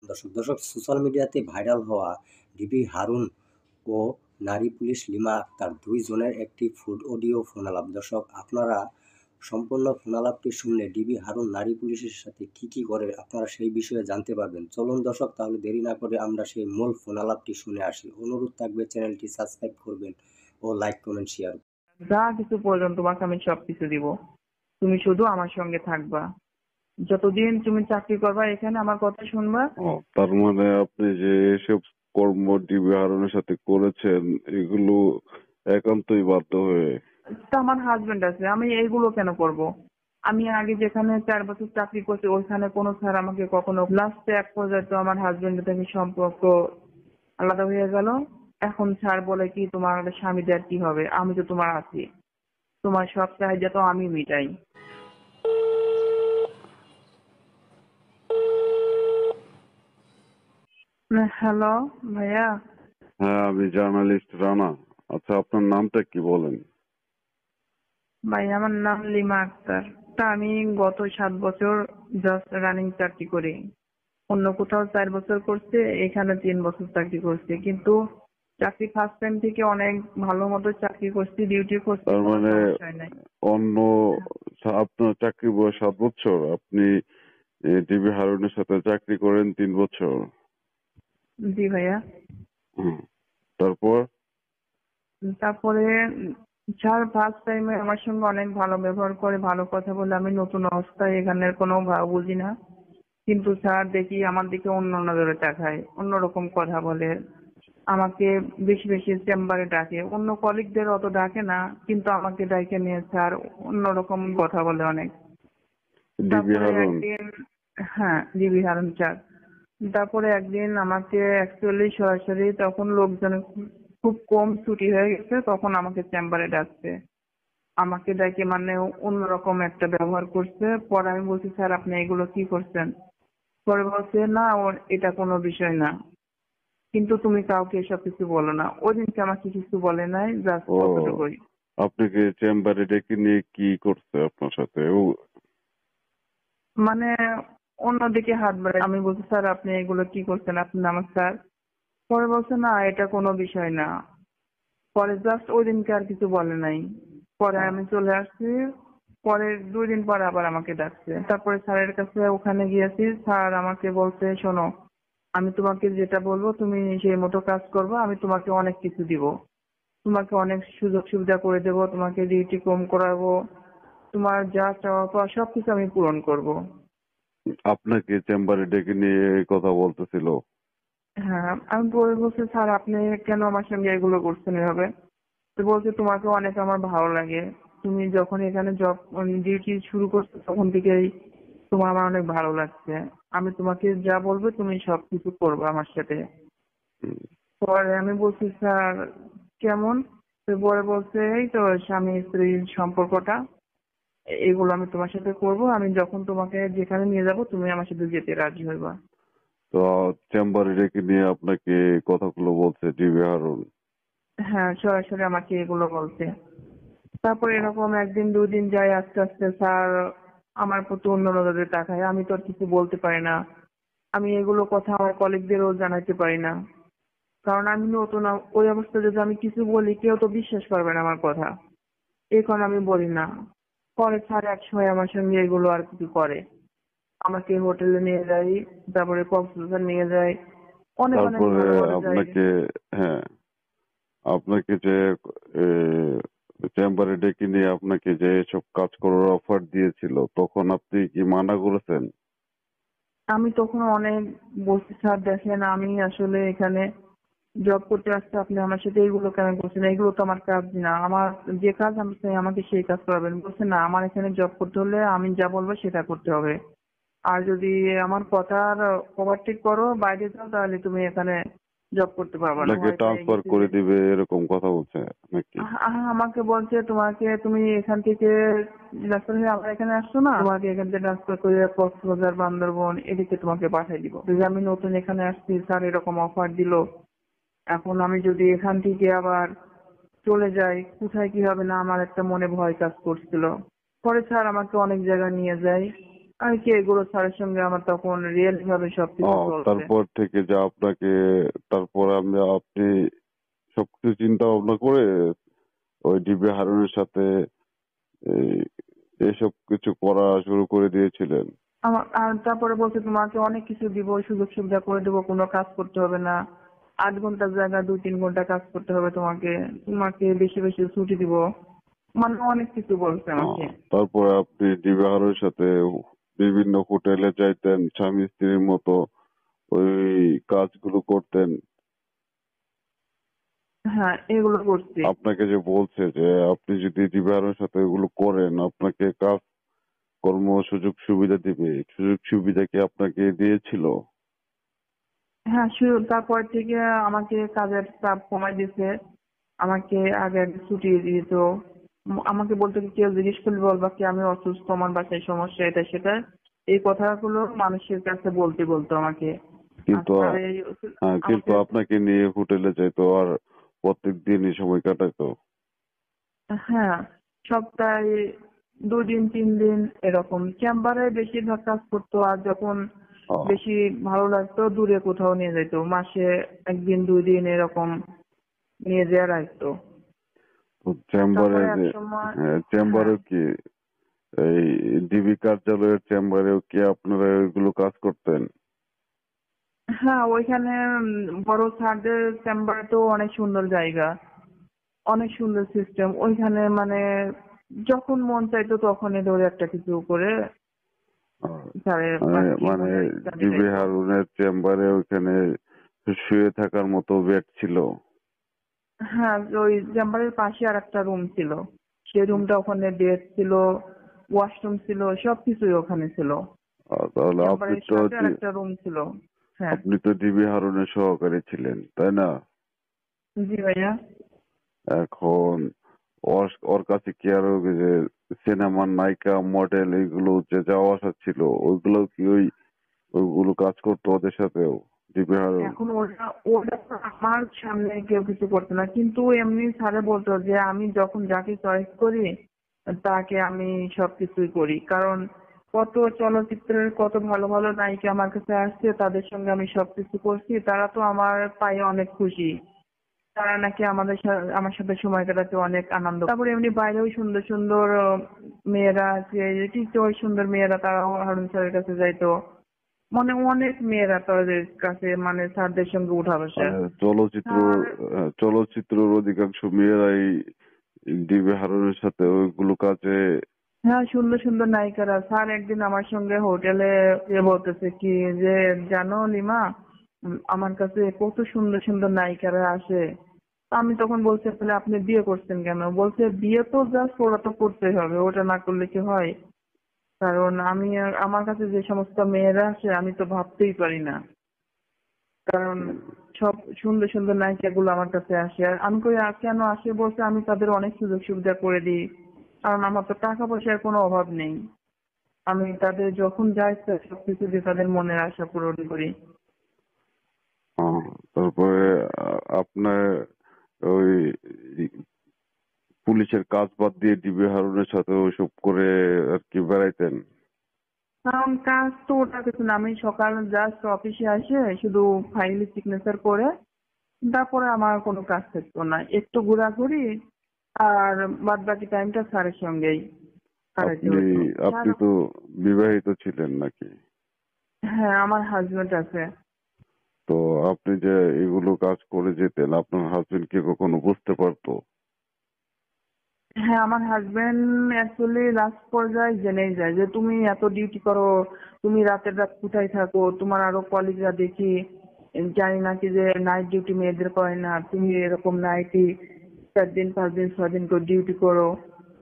দর্শক সোশ্যাল মিডিয়াতে ভাইরাল হওয়া ডিবি হারুন ও নারী পুলিশ লিমা আক্তার ২ জনের একটি অডিও ফোনালাপ। দর্শক, আপনারা সম্পূর্ণ ফোনালাপটি শুনলে ডিবি হারুন নারী পুলিশের সাথে কি করে আপনারা সেই বিষয়ে জানতে পারবেন। চলুন দর্শক, তাহলে দেরি না করে আমরা সেই মূল ফোনালাপটি শুনে আসি। অনুরোধ থাকবে চ্যানেলটি সাবস্ক্রাইব করবেন ও লাইক কমেন্ট শেয়ার। যা কিছু প্রয়োজন তোমাকে আমি সবকিছু দিব, তুমি শুধু আমার সঙ্গে থাকবা। যতদিন তুমি চাকরি করবা এখানে আমার কথা শুনবা। তার মানে আপনি যে এসব কর্ম ডিবি হারানোর সাথে করেছেন এগুলো একান্তই বাধ্য হয়ে? তা আমার হাজবেন্ড আছে, আমি এইগুলো কেন করব? আমি আগে যেখানে 4 বছর চাকরি করছি ওইখানে কোনো স্যার আমাকে কখনো, লাস্টে এক পর্যায়ে তো আমার হাজবেন্ডের থেকে সম্পর্ক আলাদা হয়ে গেল। এখন স্যার বলে কি তোমার স্বামীদের কি হবে, আমি তো তোমার আছি, তোমার সব চাহিদা তো আমি মিটাই। হ্যালো ভাইয়া। হ্যাঁ, আমি জার্নালিস্ট রানা। আচ্ছা, আপনার নামটা কি বলেন? ভাই আমার নাম লিমা আক্তার। তা আমি গত 7 বছর জাস্ট রানিং চাকরি করি। অন্য কোথাও 4 বছর করছে, এখানে 3 বছর চাকরি করছি। কিন্তু চাকরি ফার্স্ট টাইম থেকে অনেক ভালো মতো চাকরি করছি, ডিউটি করছি, তার কোনো মানে সমস্যা নাই। অন্য আপনার চাকরি বয়স 7 বছর, আপনি ডিবি হারুনের সাথে চাকরি করেন 3 বছর? জি ভাইয়া। হুম। তারপর? তারপরে স্যার ফার্স্ট টাইমে আমার সঙ্গে অনেক ভালো ব্যবহার করে, ভালো কথা বলে। আমি নতুন অবস্থায় এখানের কোনো ভাব বুঝি না, কিন্তু স্যার দেখি আমার দিকে অন্য নজরে তাকায়, অন্যরকম কথা বলে। আমাকে বেশি বেশি চেম্বারে ডাকে, অন্য কলিগদের অত ডাকে না, কিন্তু আমাকে ডাকে নিয়ে স্যার অন্যরকম কথা বলে অনেক। ডিবি তারপরে হারুন? একদিন, হ্যাঁ ডিবি হারুন স্যার। তারপরে একদিন আমাকে অ্যাকচুয়ালি সরাসরি, তখন লোকজন খুব কম, ছুটি হয়ে গেছে, তখন আমাকে চেম্বারে ডাকছে। আমাকে ডেকে মানে অন্যরকম একটা ব্যবহার করছে। পরে আমি বলছি স্যার আপনি এগুলো কি করছেন? পরে বলছে না এটা কোনো বিষয় না, কিন্তু তুমি কাউকে এসব কিছু বলো না। ওই দিনকে আমাকে কিছু বলে নাই, জাস্ট ও, অতটুকুই। আপনাকে চেম্বারে ডেকে নিয়ে কি করছে আপনার সাথে ও? মানে অন্যদিকে হাত বাড়ায়। আমি বলছি স্যার আপনি এগুলো কি করছেন, আপনি আমার স্যার। পরে বলছে না এটা কোনো বিষয় না। পরে জাস্ট ওই দিনকে আর কিছু বলে নাই। পরে আমি চলে আসছি। পরে 2 দিন পরে আবার আমাকে ডাকছে। তারপরে স্যারের কাছে ওখানে গিয়েছি। স্যার আমাকে বলছে শোনো, আমি তোমাকে যেটা বলবো তুমি সেই মতো কাজ করবে, আমি তোমাকে অনেক কিছু দিব, তোমাকে অনেক সুযোগ সুবিধা করে দেবো, তোমাকে ডিউটি কম করাবো, তোমার যা চাওয়া পাওয়া সবকিছু আমি পূরণ করব। আপনাকে চেম্বারে ডেকে নিয়ে এই কথা বলতেছিল? হ্যাঁ, আমি পরে বলছি স্যার আপনি কেন আমার সঙ্গে এগুলো করছেন এভাবে? তো বলছে তোমাকে অনেক আমার ভালো লাগে, তুমি যখন এখানে জব ডিউটি শুরু করছো তখন থেকেই তোমার আমার অনেক ভালো লাগছে, আমি তোমাকে যা বলবো তুমি সবকিছু করবে আমার সাথে। হুম। পরে আমি বলছি স্যার কেমন? তো পরে বলছে এই তো স্বামী স্ত্রীর সম্পর্কটা, এগুলো আমি তোমার সাথে করব, আমি যখন তোমাকে যেখানে নিয়ে যাব তুমি আমার সাথে যেতে রাজি হইবা। তো চেম্বারে ডেকে নিয়ে আপনাকে এই কথাগুলো বলছে ডিবি হারুন? হ্যাঁ সরাসরি আমাকে এগুলো বলছে। তারপর এরকম একদিন 2 দিন যায়, আস্তে আস্তে স্যার আমার প্রতি অন্য নজরে তাকায়। আমি তো আর কিছু বলতে পারি না, আমি এগুলো কথা আমার কলিগদেরও জানাতে পারি না, কারণ আমি নতুন। ওই অবস্থায় যদি আমি কিছু বলি কেউ তো বিশ্বাস করবে না আমার কথা, এই কারণে আমি বলি না। পরে স্যার একসময় আমার সঙ্গে এগুলো আর কিছু করে, আমাকে হোটেলে নিয়ে যায়, তারপরে কক্সবাজার নিয়ে যায়, অনেক অনেক তারপরে ভালো ভালো জায়গায়। আপনাকে, হ্যাঁ, আপনাকে যে চেম্বারে ডেকে নিয়ে আপনাকে যে এসব কাজ করার অফার দিয়েছিল তখন আপনি কি মানা করেছেন? আমি তখন অনেক বলছি স্যার দেখেন আমি আসলে এখানে জব করতে আসছে, আপনি আমার সাথে এইগুলো কেন করছেন, এগুলো তো আমার কাজ না, আমার যে কাজ আমি চাই আমাকে সেই কাজ করাবেন। বলছে না আমার এখানে জব করতে হলে আমি যা বলবো সেটা করতে হবে, আর যদি আমার কথার ওভারটেক করো বাইরে যাও তাহলে তুমি এখানে জব করতে পারবে না। আপনাকে ভয় পেয়ে ট্রান্সফার গেছি করে যে দিবে এরকম কথা বলছে নাকি? আমাকে বলছে তোমাকে, তুমি এখান থেকে ট্রান্সফার হয়ে আবার এখানে আসছো না, তোমাকে এখান থেকে ট্রান্সফার করে কক্সবাজার বান্দরবন এদিকে তোমাকে পাঠিয়ে দিব। যে আমি নতুন এখানে আসছি, স্যার এরকম অফার দিলো, এখন আমি যদি এখান থেকে আবার চলে যাই কোথায় কি হবে না, আমার একটা মনে ভয় কাজ করছিল। পরে স্যার আমাকে অনেক জায়গায় নিয়ে যায়, আর কি এগুলো স্যারের সঙ্গে আমার তখন রিয়েল ভাবে সবকিছু চলছে। তারপর থেকে যে আপনাকে, তারপর আপনি সবকিছু চিন্তা ভাবনা করে ওই ডিবি হারুনের সাথে এই এসব কিছু করা শুরু করে দিয়েছিলেন। আমার আর তারপরে বলছে তোমাকে অনেক কিছু দিব, সুযোগ সুবিধা করে দেবো, কোনো কাজ করতে হবে না, 8 ঘন্টার জায়গায় 2-3 ঘন্টা কাজ করতে হবে, তোমাকে তোমাকে বেশি বেশি ছুটি দিব, মানে অনেক কিছু বলছে আমাকে। তারপরে আপনি ডিবি হারুনের সাথে বিভিন্ন হোটেলে যাইতেন, স্বামী স্ত্রীর মতো ওই কাজগুলো করতেন। হ্যাঁ, এগুলো করছি। আপনাকে যে বলছে যে আপনি যদি ডিবি হারুনের সাথে এগুলো করেন আপনাকে কাজ কর্ম সুযোগ সুবিধা দিবে, সুযোগ সুবিধা কি আপনাকে দিয়েছিল? হ্যাঁ, শুরু তারপর থেকে আমাকে কাজের চাপ কমাই দিয়েছে। আমাকে আগে আগে ছুটি দিত। আমাকে বলতো কি, কেউ জিজ্ঞেস করলে বলবা কি আমি অসুস্থ, আমার বাসায় সমস্যা, এটা সেটা। এই কথাগুলো মানুষের কাছে বলতে বলতো আমাকে। আর কিন্তু স্যার কিন্তু আমাকে আপনাকে নিয়ে হোটেলে যাইতো আর প্রত্যেক দিনই সময় কাটাইতো। হ্যাঁ, সপ্তাহে 2 দিন 3 দিন এরকম চেম্বারে বেশিরভাগ কাজ করতো। আর যখন আহ, বেশি ভালো লাগতো দূরে কোথাও নিয়ে যেত, মাসে 1 দিন 2 দিন এরকম নিয়ে যেয়ে রাখতো। তো আর চেম্বারে তারপরে এক যে, সময় হ্যাঁ, চেম্বারেও কি এই ডিবি কার্যালয়ের চেম্বারেও কি আপনারা ওইগুলো কাজ করতেন? হ্যাঁ, ওইখানে বড় স্যারদের চেম্বার তো অনেক সুন্দর জায়গা, অনেক সুন্দর সিস্টেম ওইখানে, মানে যখন মন চাইতো তখনই ধরে একটা কিছু করে আহ, স্যারের মানে আর কি মানে মনের ইচ্ছা ডিবি মিটাইতো। হারুনের চেম্বারে ওইখানে শুয়ে থাকার মতো বেড ছিল? হ্যাঁ, ওই চেম্বারের পাশে আর একটা রুম ছিল, সেই রুমটা ওখানে বেড ছিল, ওয়াশরুম ছিল, সবকিছুই ওখানে ছিল। তাহলে চেম্বারের সাথে আর একটা রুম ছিল। হ্যাঁ। আপনি তো ডিবি হারুনের সহকারী ছিলেন, তাই না? জি ভাইয়া। এখন ওর ওর কাছে কি আরো যে সিনেমার নায়িকা মডেল এগুলো যে যাওয়া আসা ছিল, ওইগুলো কি ওইগুলো কাজ করতো ওদের সাথেও ডিবি হারুন? এখন ওরা ওরা তো আমার সামনে কেউ কিছু করতো না, কিন্তু এমনি স্যারে বলতো যে আমি যখন যাকে চয়েস করি তাকে আমি সবকিছুই করি। কারণ কত চলচ্চিত্রের কত ভালো ভালো নায়িকা আমার কাছে আসছে, তাদের সঙ্গে আমি সবকিছু করছি, তারা তো আমার পায়ে অনেক খুশি। তারা নাকি আমার সাথে সময় কাটাতে অনেক আনন্দ। তারপরে এমনি বাইরেও সুন্দর সুন্দর মেয়েরা আছে, ওই সুন্দর মেয়েরা তারাও হারুন স্যারের কাছে যাইতো। মানে অনেক মেয়েরা তাদের কাছে, মানে স্যারদের সঙ্গে উঠা বসা। মানে স্যার চলচ্চিত্রের অধিকাংশ মেয়েরাই ডিবি হারুনের সাথে ওইগুলো কাজে। হ্যাঁ, সুন্দর সুন্দর নায়িকারা। স্যার একদিন আমার সঙ্গে হোটেলে বলতেছে কি যে, জানো লিমা, আমার কাছে কত সুন্দর সুন্দর নায়িকারা আসে। আমি তখন বলছি তাহলে আপনি বিয়ে করছেন কেন? বলছে বিয়ে তো জাস্ট ওরা তো করতেই হবে, ওটা না করলে কি হয়? কারণ আমার কাছে যে সমস্ত মেয়েরা আসে আমি তো ভাবতেই পারি না। কারণ সব সুন্দর সুন্দর নায়িকাগুলো আমার কাছে আসে, আর আমি কই কেন আসে? বলছে আমি তাদের অনেক সুযোগ সুবিধা করে দিই, কারণ আমার তো টাকা পয়সার কোনো অভাব নেই। আমি তাদের যখন যা ইচ্ছা সবকিছু দিয়ে তাদের মনের আশা পূরণ করি। তারপরে আপনার ওই পুলিশের কাজ বাদ দিয়ে ডিবি হারুনের সাথে ওইসব করে আর কি বেড়াইতেন? কারণ কাজ তো ওটা কিছু না, আমি সকাল জাস্ট অফিসে আসে শুধু ফাইলে সিগনেচার করে তারপরে আমার কোনো কাজ থাকতো না, একটু ঘোরাঘুরি, আর বাদ বাকি টাইমটা স্যারের সঙ্গেই কাটাতে আপনি হতো। স্যার আপনি তো বিবাহিত ছিলেন নাকি? হ্যাঁ, আমার হাজবেন্ড আছে। তো আপনি যে এগুলো কাজ করে যেতেন আপনার হাজবেন্ড কি কখনো বুঝতে পারতো? হ্যাঁ, আমার হাজবেন্ড অ্যাকচুয়ালি লাস্ট পর্যায়ে জেনেই যায় যে তুমি এত ডিউটি করো, তুমি রাতের রাত কোথায় থাকো, তোমার আরো কলিগরা দেখি জানি নাকি যে নাইট ডিউটি মেয়েদের করে না, তুমি এরকম নাইটি 4 দিন 5 দিন 6 দিন করে ডিউটি করো।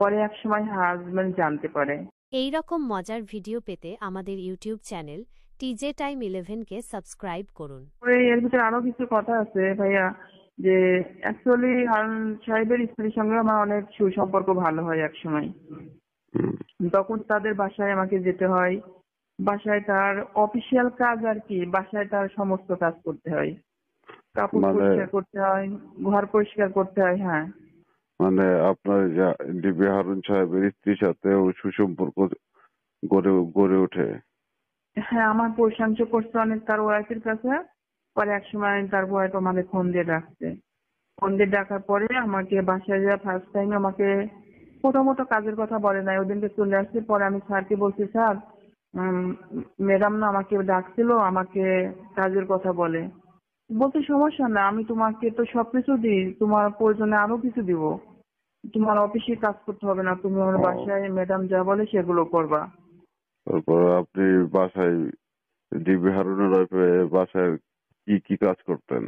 পরে এক সময় হাজবেন্ড জানতে পারে। এই রকম মজার ভিডিও পেতে আমাদের ইউটিউব চ্যানেল টিজে টাইম 11কে সাবস্ক্রাইব করুন। পরে এর ভিতরে আরো কিছু কথা আছে ভাইয়া, যে অ্যাকচুয়ালি হারুন সাহেবের স্ত্রীর সঙ্গে আমার অনেক সুসম্পর্ক ভালো হয় এক সময়। হুম। তখন তাদের বাসায় আমাকে যেতে হয়, বাসায় তার অফিসিয়াল কাজ আর কি, বাসায় তার সমস্ত কাজ করতে হয়, কাপড় মানে পরিষ্কার করতে হয়, ঘর পরিষ্কার করতে হয়। হ্যাঁ। মানে আপনার ডিবি হারুন সাহেবের স্ত্রীর সাথে সুসম্পর্ক গড়ে গড়ে ওঠে? হ্যাঁ, আমার প্রশংসা করছে অনেক তার ওয়াইফের কাছে। পরে এক সময় তার ওয়াইফ আমাকে ফোন দিয়ে ডাকছে। ফোন দিয়ে ডাকার পরে আমাকে বাসায় যা ফার্স্ট টাইম আমাকে প্রথমত কাজের কথা বলে নাই, ওদিনকে চলে আসছে। পরে আমি স্যারকে বলছি, স্যার ম্যাডাম না আমাকে ডাকছিল, আমাকে কাজের কথা বলে। বলতে সমস্যা না, আমি তোমাকে তো সবকিছু দিই, তোমার প্রয়োজনে আরো কিছু দিব। তোমার অফিসে কাজ করতে হবে না, তুমি আমার ও, বাসায় ম্যাডাম যা বলে সেগুলো করবা। তারপর আপনি বাসায় ডিবি হারুনের ওয়াইফে বাসায় কি কি কাজ করতেন?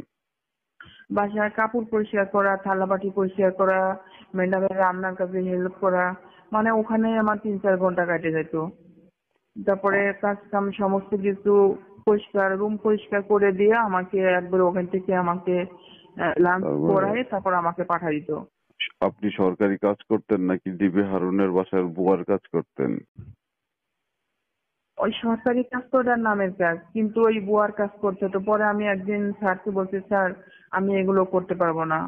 বাসায় কাপড় পরিষ্কার করা, থালা বাটি পরিষ্কার করা, ম্যাডামের রান্নার কাজে হেল্প করা, মানে ওখানে আমার 3-4 ঘন্টা কেটে যেত। তারপরে কাজ কাম সমস্ত কিছু পরিষ্কার, রুম পরিষ্কার করে দিয়ে আমাকে একবার ওখান থেকে আমাকে লাঞ্চ তারপরে করায় তারপর আমাকে পাঠিয়ে দিত। আপনি সরকারি কাজ করতেন নাকি ডিবি হারুনের বাসার বুয়ার কাজ করতেন? ওই সরকারি কাজ তো ওটার নামের কাজ, কিন্তু ওই বুয়ার কাজ করতে। তো পরে আমি একদিন স্যারকে বলছি, স্যার আমি এগুলো করতে পারবো না,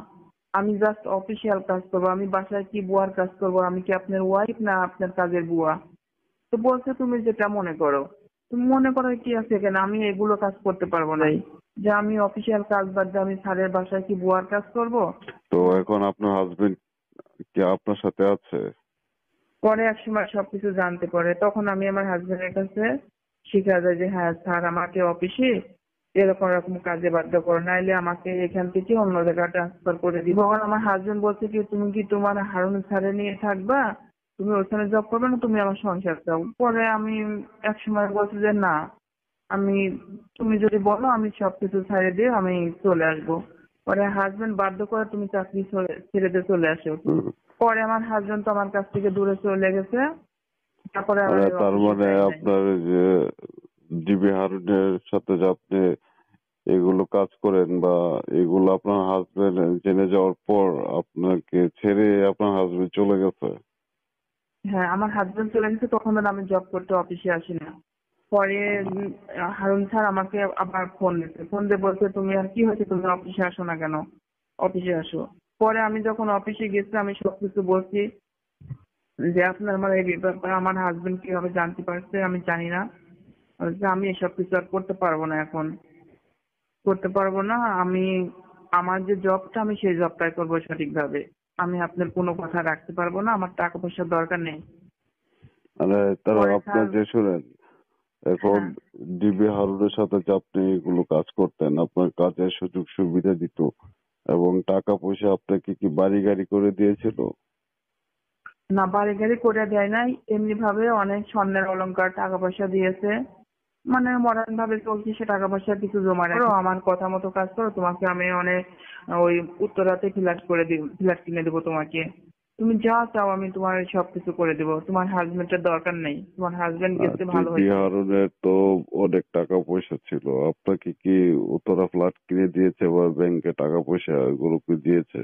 আমি জাস্ট অফিসিয়াল কাজ করবো, আমি বাসায় কি বুয়ার কাজ করবো? আমি কি আপনার ওয়াইফ না আপনার কাজের বুয়া? তো বলছে তুমি যেটা মনে করো। তুমি মনে করো কি আছে কেন, আমি এগুলো কাজ করতে পারবো না, যে আমি অফিসিয়াল কাজ বাদ দিয়ে আমি স্যারের বাসায় কি বুয়ার কাজ করবো? তো এখন আপনার হাজবেন্ড কি আপনার সাথে আছে? পরে এক সময় সবকিছু জানতে পারে, তখন আমি আমার হাজবেন্ডের কাছে শিখা যায় যে হ্যাঁ স্যার আমাকে অফিসে এরকম এরকম কাজে বাধ্য করে, নাইলে আমাকে এখান থেকে অন্য জায়গায় ট্রান্সফার করে দিব। তখন আমার হাজবেন্ড বলছে কি তুমি কি তোমার হারুন স্যারে নিয়ে থাকবা, তুমি ওখানে জব করবে না, তুমি আমার সংসার চাও। পরে আমি এক সময় বলছি যে না, আমি তুমি যদি বলো আমি সবকিছু ছেড়ে দিয়ে আমি চলে আসবো। পরে হাজবেন্ড বাধ্য করে তুমি চাকরি ছেড়ে দিয়ে চলে আসো। হুম। পরে আমার হাজবেন্ড তো আমার কাছ থেকে দূরে চলে গেছে, তারপরে আর মানে আমি তার অফিসে মানে যাই নাই। আপনার এই যে ডিবি হারুনের সাথে যে আপনি এগুলো কাজ করেন বা এগুলো আপনার হাজবেন্ড জেনে যাওয়ার পর আপনাকে ছেড়ে আপনার হাজবেন্ড চলে গেছে? হ্যাঁ, আমার হাজবেন্ড চলে গেছে, তখন আর আমি জব করতে অফিসে আসি না। পরে হারুন স্যার আমাকে আবার ফোন দিয়ে বলছে তুমি আর কি হয়েছে, তুমি অফিসে আসো না কেন, অফিসে আসো। পরে আমি যখন অফিসে গেছি আমি সবকিছু বলছি যে আপনার আমার এই ব্যাপারে আমার হাজবেন্ড কিভাবে জানতে পারছে আমি জানি না, যে আমি এসব কিছু আর করতে পারবো না, এখন করতে পারবো না। আমি আমার যে জবটা আমি সেই জবটাই করবো সঠিকভাবে। আমি আপনার কোনো কথা রাখতে পারবো না, আমার টাকা পয়সার দরকার নেই। মানে তারা পরে আপনার স্যার, যে শুনেন এখন হ্যাঁ ডিবি হারুনের সাথে যে আপনি এগুলো কাজ করতেন, আপনার কাজের সুযোগ সুবিধা দিত এবং টাকা পয়সা আপনাকে কি বাড়ি গাড়ি করে দিয়েছিল? না, বাড়ি গাড়ি করে দেয় নাই, এমনি ভাবে অনেক স্বর্ণের অলংকার টাকা পয়সা দিয়েছে। মানে মডার্ন ভাবে চলছি, সে টাকা পয়সা কিছু জমা রাখো, আমার কথা মতো কাজ করো, তোমাকে আমি অনেক ওই উত্তরাতে ফ্ল্যাট করে দিব, ফ্ল্যাট কিনে দেবো তোমাকে, তুমি যা চাও আমি তোমার সবকিছু করে দেবো, তোমার হাজবেন্ডের দরকার নেই, তোমার হাজবেন্ড গেছে ভালো ডিবি হয়েছে। হারুনের তো অনেক টাকা পয়সা ছিল, আপনাকে কি উত্তরা ফ্ল্যাট কিনে দিয়েছে বা ব্যাংকে টাকা পয়সা এগুলো কি দিয়েছে?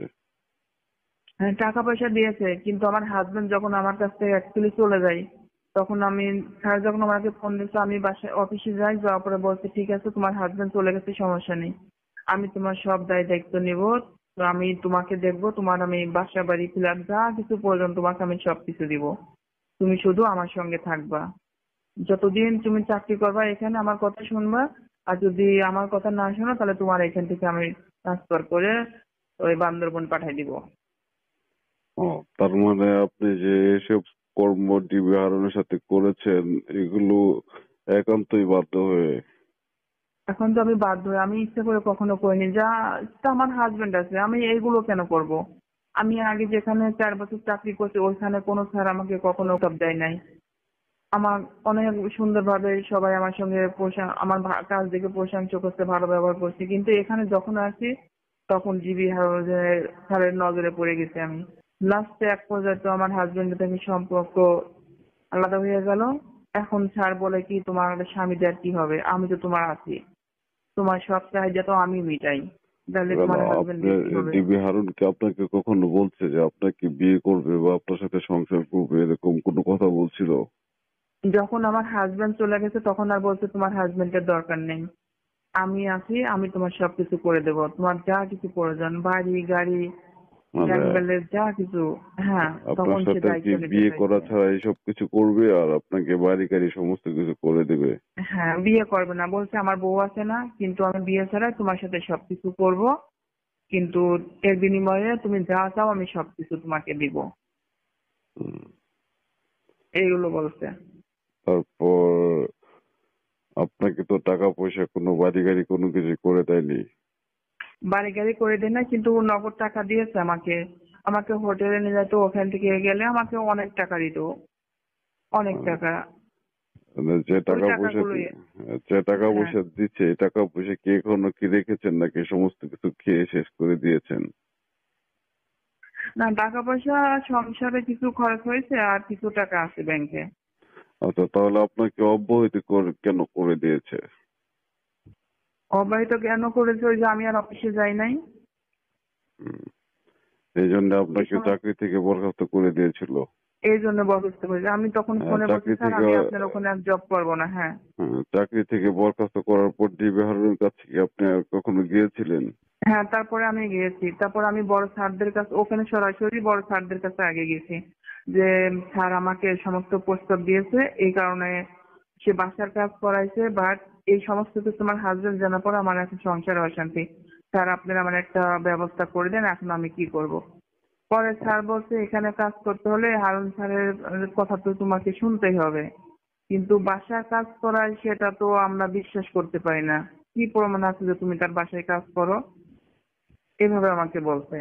হ্যাঁ, টাকা পয়সা দিয়েছে, কিন্তু আমার হাজবেন্ড যখন আমার কাছ থেকে অ্যাকচুয়ালি চলে যায়, তখন আমি স্যার যখন আমাকে ফোন দিচ্ছে আমি বাসায় অফিসে যাই, যাওয়ার পরে বলছে ঠিক আছে তোমার হাজবেন্ড চলে গেছে, সমস্যা নেই, আমি তোমার সব দায় দায়িত্ব নিব, তো আমি তোমাকে দেখবো, তোমার আমি বাসা বাড়ি ফ্ল্যাট যা কিছু প্রয়োজন তোমাকে আমি সবকিছু দিব, তুমি শুধু আমার সঙ্গে থাকবা, যতদিন তুমি চাকরি করবা এখানে আমার কথা শুনবা, আর যদি আমার কথা না শোনো তাহলে তোমার এখান থেকে আমি ট্রান্সফার করে ওই বান্দরবন পাঠিয়ে দিব। ও, তার মানে আপনি যে এসব কর্ম ডিবি হারুনের সাথে করেছেন এগুলো একান্তই বাধ্য হয়ে? এখন তো আমি বাধ্য হয়ে, আমি ইচ্ছা করে কখনো করিনি, যা তা আমার হাজবেন্ড আছে, আমি এইগুলো কেন করব? আমি আগে যেখানে 4 বছর চাকরি করছি ওইখানে কোনো স্যার আমাকে কখনো চাপ দেয় নাই। আমার অনেক সুন্দরভাবে সবাই আমার সঙ্গে আমার কাজ দেখে প্রশংসা করতে, ভালো ব্যবহার করছে, কিন্তু এখানে যখন আসি তখন জিবি স্যারের নজরে পড়ে গেছি আমি। লাস্টে এক পর্যায়ে তো আমার হাজবেন্ডের থেকে সম্পর্ক আলাদা হয়ে গেল। এখন স্যার বলে কি তোমার স্বামীদের কি হবে, আমি তো তোমার আছি, তোমার সব চাহিদা তো আমি মিটাই, তাহলে কেন তোমার আপনি হাজবেন্ডের কি হবে? ডিবি হারুন কি আপনাকে কখনো বলছে যে আপনাকে বিয়ে করবে বা আপনার সাথে সংসার করবে, এরকম কোনো কথা বলছিল? যখন আমার হাজবেন্ড চলে গেছে তখন আর বলছে তোমার হাজবেন্ডের দরকার নেই, আমি আছি, আমি তোমার সবকিছু করে দেবো, তোমার যা কিছু প্রয়োজন বাড়ি গাড়ি মানে ব্যাংক যা কিছু, হ্যাঁ আপনার তখন সে সাথে দায়িত্ব কি নিতে বিয়ে করা চাইছে। ছাড়া এইসব কিছু করবে আর আপনাকে বাড়ি গাড়ি সমস্ত কিছু করে দেবে? হ্যাঁ, বিয়ে করবে না বলছে, আমার বউ আছে না, কিন্তু আমি বিয়ে ছাড়া তোমার সাথে সবকিছু করব, কিন্তু এর বিনিময়ে তুমি যা চাও আমি সবকিছু তোমাকে দিব, হুম। এইগুলো বলছে। তারপর আপনাকে তো টাকা পয়সা কোনো বাড়ি গাড়ি কোনো কিছু করে দেয়নি? বাড়ি গাড়ি করে দেয় না, কিন্তু ও নগদ টাকা দিয়েছে আমাকে। আমাকে হোটেলে নিয়ে যেত, ওখান থেকে গেলে আমাকে অনেক টাকা দিত, অনেক আহ, টাকা। মানে যে ওই টাকা পয়সা টাকাগুলোই। যে টাকা হ্যাঁ, পয়সা দিচ্ছে এই টাকা পয়সা কি এখনো কি রেখেছেন নাকি সমস্ত কিছু খেয়ে শেষ করে দিয়েছেন? না টাকা পয়সা সংসারে কিছু খরচ হয়েছে আর কিছু টাকা আছে ব্যাংকে। আচ্ছা, তাহলে আপনাকে অব্যাহতি কেন করে দিয়েছে? অব্যাহত কেন করেছে, ওই যে আমি আর অফিসে যাই নাই, হুম। এই জন্য এই আপনাকে সময়, চাকরি থেকে বরখাস্ত করে দিয়েছিল? এই জন্য বরখাস্ত করেছে। আমি তখন ফোনে বলছি চাকরি স্যার থেকে আমি আপনার ওখানে আর জব করবো না। হ্যাঁ, চাকরি থেকে বরখাস্ত করার পর ডিবি হারুনের কাছে কি আপনি আর কখনো গিয়েছিলেন? হ্যাঁ তারপরে আমি গিয়েছি, তারপর আমি বড় স্যারদের কাছে, ওখানে সরাসরি বড় স্যারদের কাছে আগে গেছি, যে স্যার আমাকে সমস্ত প্রস্তাব দিয়েছে, এই কারণে সে বাসার কাজ করাইছে, বাট এই সমস্ত কিছু আমার হাজবেন্ড জানার পর আমার এখন সংসার অশান্তি, স্যার আপনারা আমার একটা ব্যবস্থা করে দেন, এখন আমি কি করব। পরে স্যার বলছে এখানে কাজ করতে হলে হারুন স্যারের কথা তো তোমাকে শুনতেই হবে, কিন্তু বাসায় কাজ করায় সেটা তো আমরা বিশ্বাস করতে পারি না, কি প্রমাণ আছে যে তুমি তার বাসায় কাজ করো, এভাবে আমাকে বলছে।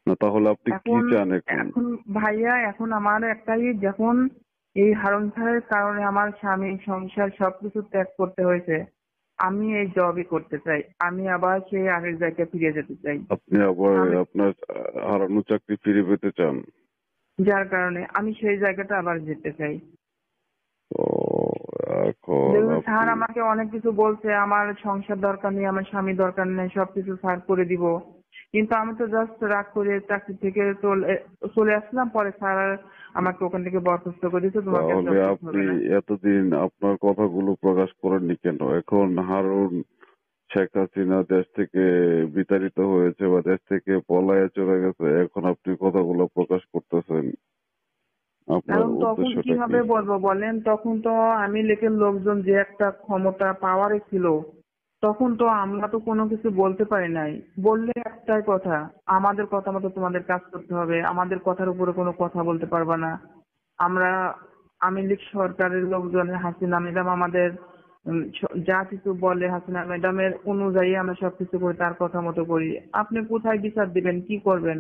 না, তাহলে আপনি কি এখন চান এখন? এখন ভাইয়া, এখন আমার একটাই, যখন এই হারুন স্যারের কারণে আমার স্বামী সংসার সবকিছু ত্যাগ করতে হয়েছে, আমি এই জবই করতে চাই, আমি আবার সেই আগের জায়গায় ফিরে যেতে চাই। আপনি আবার আমি আপনার হারানো চাকরি ফিরে পেতে চান? যার কারণে আমি সেই জায়গাটা আবার যেতে চাই। তো এখন দেখুন স্যার আপনি আমাকে অনেক কিছু বলছে, আমার সংসার দরকার নেই, আমার স্বামী দরকার নেই, সবকিছু স্যার করে দিব, কিন্তু আমি তো জাস্ট রাগ করে চাকরি থেকে চলে আসলাম, পরে স্যার আমাকে ওখান থেকে বরখাস্ত করে দিয়েছে, তোমাকে আর তাহলে জব করতে আপনি হবে না। এতদিন আপনার কথাগুলো প্রকাশ করেননি কেন? এখন হারুন শেখ হাসিনা দেশ থেকে বিতাড়িত হয়েছে বা দেশ থেকে পলায়ে চলে গেছে, এখন আপনি কথাগুলো প্রকাশ করতেছেন, আপনার এখন তখন উদ্দেশ্যটা কি? কিভাবে বলবো বলেন, তখন তো আমি লেখের লোকজন যে একটা ক্ষমতা পাওয়ারে ছিল, তখন তো আমরা তো কোনো কিছু বলতে পারি নাই, বললে একটাই কথা, আমাদের কথা মতো তোমাদের কাজ করতে হবে, আমাদের কথার উপরে কোনো কথা বলতে পারবে না। আমরা আমি লীগ সরকারের লোকজন, হাসিনা ম্যাডাম আমাদের যা কিছু বলে হাসিনা ম্যাডামের অনুযায়ী আমরা সবকিছু করি, তার কথা মতো করি, আপনি কোথায় বিচার দিবেন, কি করবেন,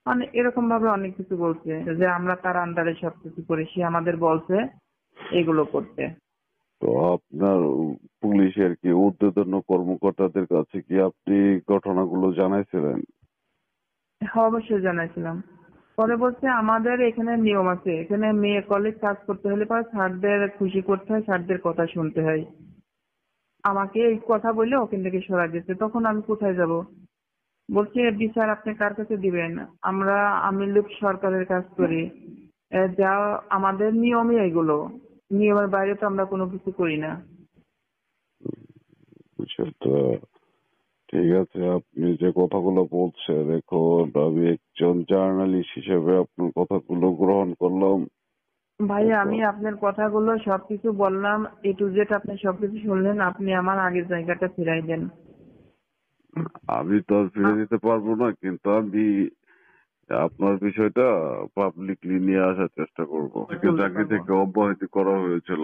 মানে এরকম ভাবে অনেক কিছু বলছে, যে আমরা তার আন্ডারে সবকিছু করি, সে আমাদের বলছে এগুলো করতে। তো আপনার পুলিশের কি ঊর্ধ্বতন কর্মকর্তাদের কাছে কি আপনি ঘটনাগুলো জানাইছিলেন? হ্যাঁ, অবশ্যই জানাইছিলাম। পরে বলছে আমাদের এখানে নিয়ম আছে, এখানে মেয়ে কলেজ কাজ করতে হলে পরে স্যারদের খুশি করতে হয়, স্যারদের কথা শুনতে হয়, আমাকে এই কথা বলে ওখান থেকে সরাই দিচ্ছে, তখন আমি কোথায় যাব। বলছে বিচার আপনি কার কাছে দিবেন, আমরা আমি লোক সরকারের কাজ করি, যা আমাদের নিয়মই এগুলো, নিয়মের বাইরে তো আমরা কোনো কিছু করি না। সেটা ঠিক আছে, আপনি যে কথাগুলো বলছেন, এখন আমি একজন জার্নালিস্ট হিসেবে আপনার কথাগুলো গ্রহণ করলাম। ভাইয়া এখন আমি আপনার কথাগুলো সবকিছু বললাম, এ টু জেড আপনি সবকিছু শুনলেন, আপনি আমার আগের জায়গাটা ফিরাই দেন। আমি তো আর ফিরে দিতে পারবো না, কিন্তু আমি আপনার বিষয়টা পাবলিকলি নিয়ে আসার চেষ্টা করবো। তুলতে চাকরি পারবো। থেকে অব্যাহতি করা হয়েছিল।